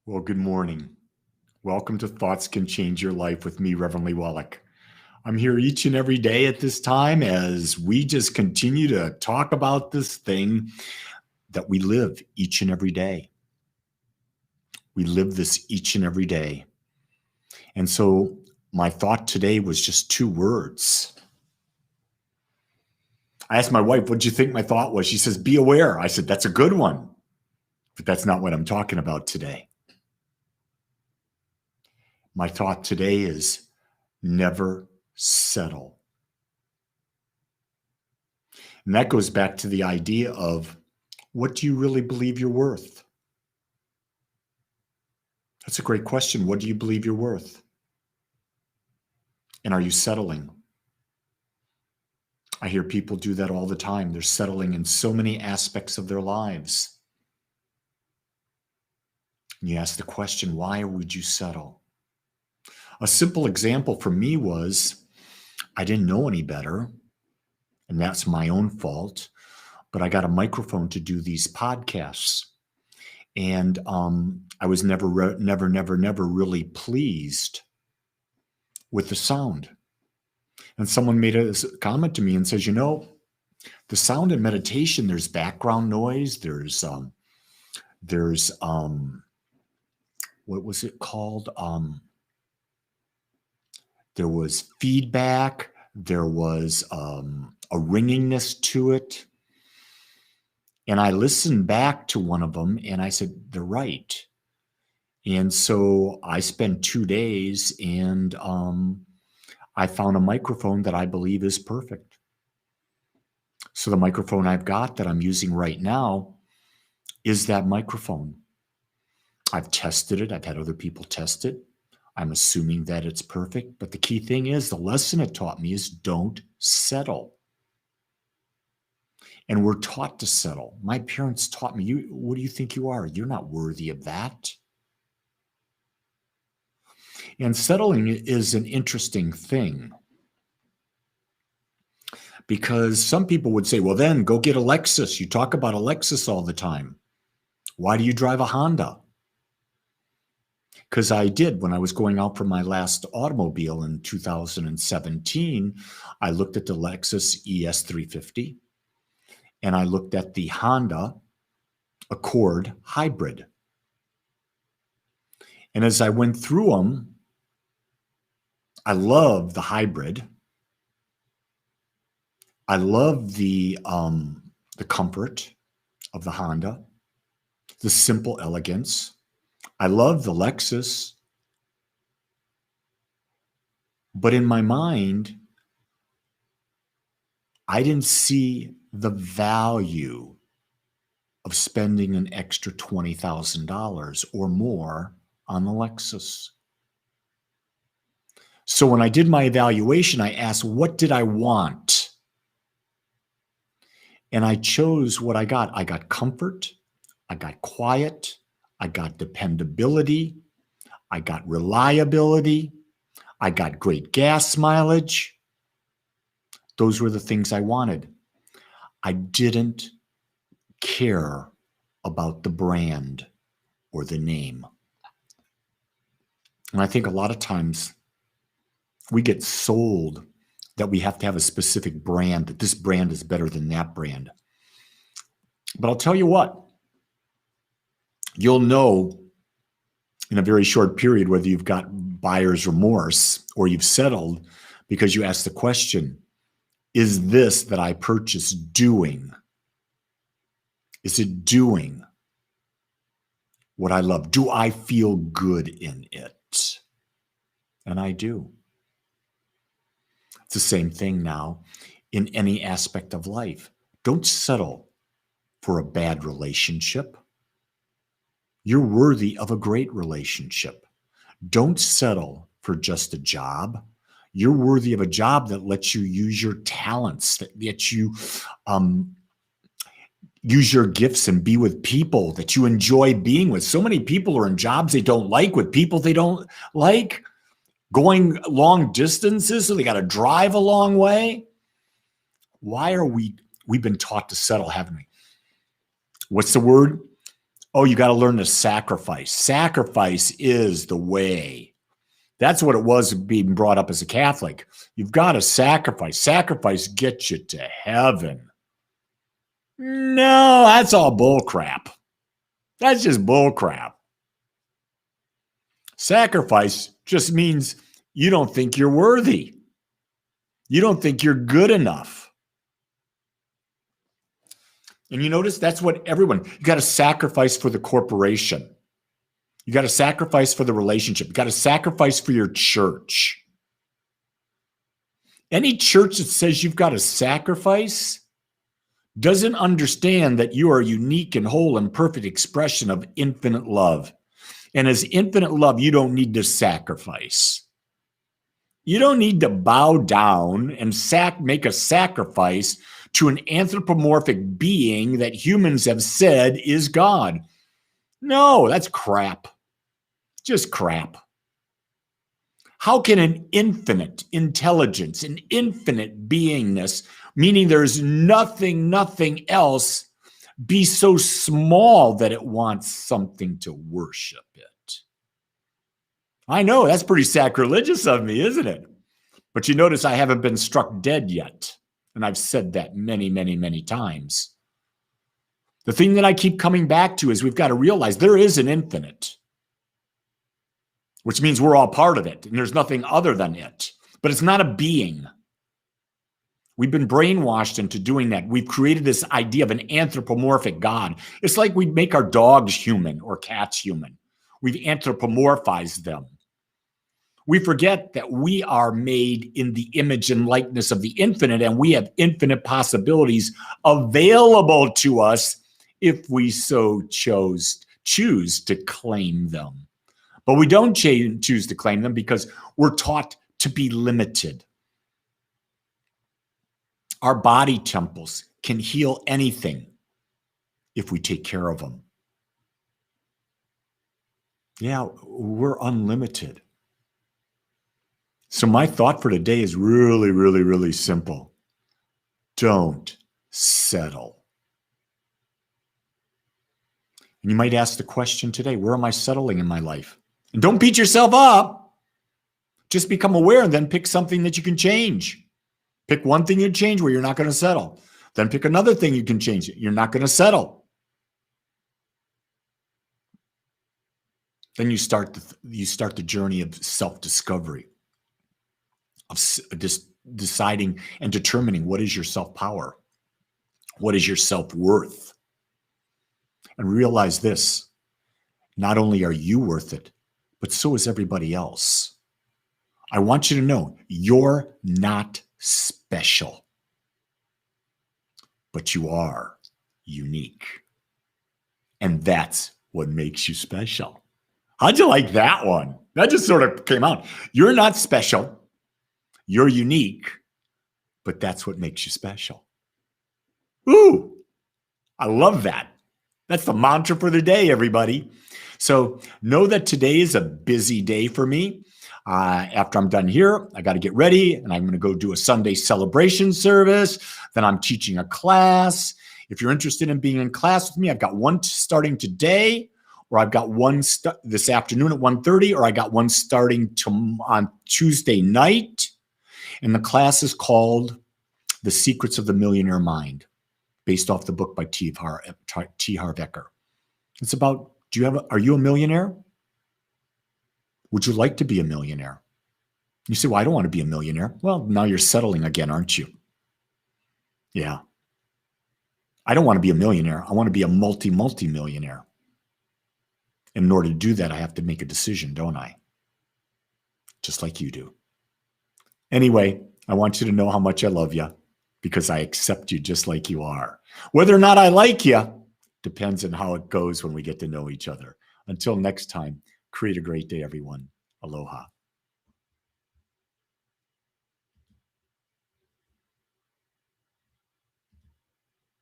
Well, good morning. Welcome to Thoughts Can Change Your Life with me, Reverend Wolak. I'm here each and every day at this time as we just continue to talk about this thing that we live each and every day. We live this each and every day. And so my thought today was just two words. I asked my wife, what do you think my thought was? She says, be aware. I said, that's a good one, but that's not what I'm talking about today. My thought today is never settle. And that goes back to the idea of what do you really believe you're worth? That's a great question. What do you believe you're worth? And are you settling? I hear people do that all the time. They're settling in so many aspects of their lives. And you ask the question, why would you settle? A simple example for me was I didn't know any better, and that's my own fault, but I got a microphone to do these podcasts. And I was never really pleased with the sound. And someone made a comment to me and says, the sound in meditation, there's background noise, there's what was it called? There was feedback, there was a ringingness to it. And I listened back to one of them and I said, they're right. And so I spent 2 days and I found a microphone that I believe is perfect. So the microphone I've got that I'm using right now is that microphone. I've tested it. I've had other people test it. I'm assuming that it's perfect. But the key thing is the lesson it taught me is don't settle. And we're taught to settle. My parents taught me, what do you think you are? You're not worthy of that. And settling is an interesting thing. Because some people would say, well, then go get a Lexus. You talk about a Lexus all the time. Why do you drive a Honda? Because I did. When I was going out for my last automobile in 2017, I looked at the Lexus ES350. And I looked at the Honda Accord Hybrid. And as I went through them, I love the hybrid. I love the comfort of the Honda, the simple elegance. I love the Lexus. But in my mind, I didn't see the value of spending an extra $20,000 or more on the Lexus. So when I did my evaluation, I asked, what did I want? And I chose what I got. I got comfort. I got quiet. I got dependability. I got reliability. I got great gas mileage. Those were the things I wanted. I didn't care about the brand or the name. And I think a lot of times we get sold that we have to have a specific brand, that this brand is better than that brand. But I'll tell you what, you'll know in a very short period whether you've got buyer's remorse or you've settled because you ask the question, is this that I purchased doing? Is it doing what I love? Do I feel good in it? And I do. It's the same thing now in any aspect of life. Don't settle for a bad relationship. You're worthy of a great relationship. Don't settle for just a job. You're worthy of a job that lets you use your talents, that lets you use your gifts and be with people that you enjoy being with. So many people are in jobs they don't like with people they don't like, going long distances, so they got to drive a long way. Why are we've been taught to settle, haven't we? What's the word? Oh, you got to learn to sacrifice. Sacrifice is the way. That's what it was being brought up as a Catholic. You've got to sacrifice. Sacrifice gets you to heaven. No, that's all bull crap. That's just bull crap. Sacrifice just means you don't think you're worthy. You don't think you're good enough. And you notice that's what everyone, you got to sacrifice for the corporation. You got to sacrifice for the relationship. You got to sacrifice for your church. Any church that says you've got to sacrifice doesn't understand that you are a unique and whole and perfect expression of infinite love. And as infinite love, you don't need to sacrifice. You don't need to bow down and make a sacrifice to an anthropomorphic being that humans have said is God. No, that's crap. Just crap. How can an infinite intelligence, an infinite beingness, meaning there's nothing else, be so small that it wants something to worship it? I know that's pretty sacrilegious of me, isn't it? But you notice I haven't been struck dead yet. And I've said that many times. The thing that I keep coming back to is we've got to realize there is an infinite, which means we're all part of it. And there's nothing other than it. But it's not a being. We've been brainwashed into doing that. We've created this idea of an anthropomorphic God. It's like we make our dogs human or cats human. We've anthropomorphized them. We forget that we are made in the image and likeness of the infinite, and we have infinite possibilities available to us if we so choose to claim them. But we don't choose to claim them because we're taught to be limited. Our body temples can heal anything if we take care of them. Yeah, we're unlimited. So my thought for today is really simple. Don't settle. And you might ask the question today, where am I settling in my life? And don't beat yourself up. Just become aware and then pick something that you can change. Pick one thing you change where you're not going to settle. Then pick another thing you can change. You're not going to settle. Then you start the journey of self-discovery, of just deciding and determining what is your self-power, what is your self-worth. And realize this, not only are you worth it, but so is everybody else. I want you to know you're not special, but you are unique. And that's what makes you special. How'd you like that one? That just sort of came out. You're not special. You're unique, but that's what makes you special. Ooh, I love that. That's the mantra for the day, everybody. So know that today is a busy day for me. After I'm done here, I got to get ready and I'm going to go do a Sunday celebration service. Then I'm teaching a class. If you're interested in being in class with me, I've got one starting today, or I've got one this afternoon at 1:30, or I got one starting on Tuesday night. And the class is called The Secrets of the Millionaire Mind, based off the book by T. Harv Eker. It's about, are you a millionaire? Would you like to be a millionaire? You say, well, I don't want to be a millionaire. Well, now you're settling again, aren't you? Yeah. I don't want to be a millionaire. I want to be a multi-millionaire. And in order to do that, I have to make a decision, don't I? Just like you do. Anyway, I want you to know how much I love you because I accept you just like you are. Whether or not I like you depends on how it goes when we get to know each other. Until next time, create a great day, everyone. Aloha.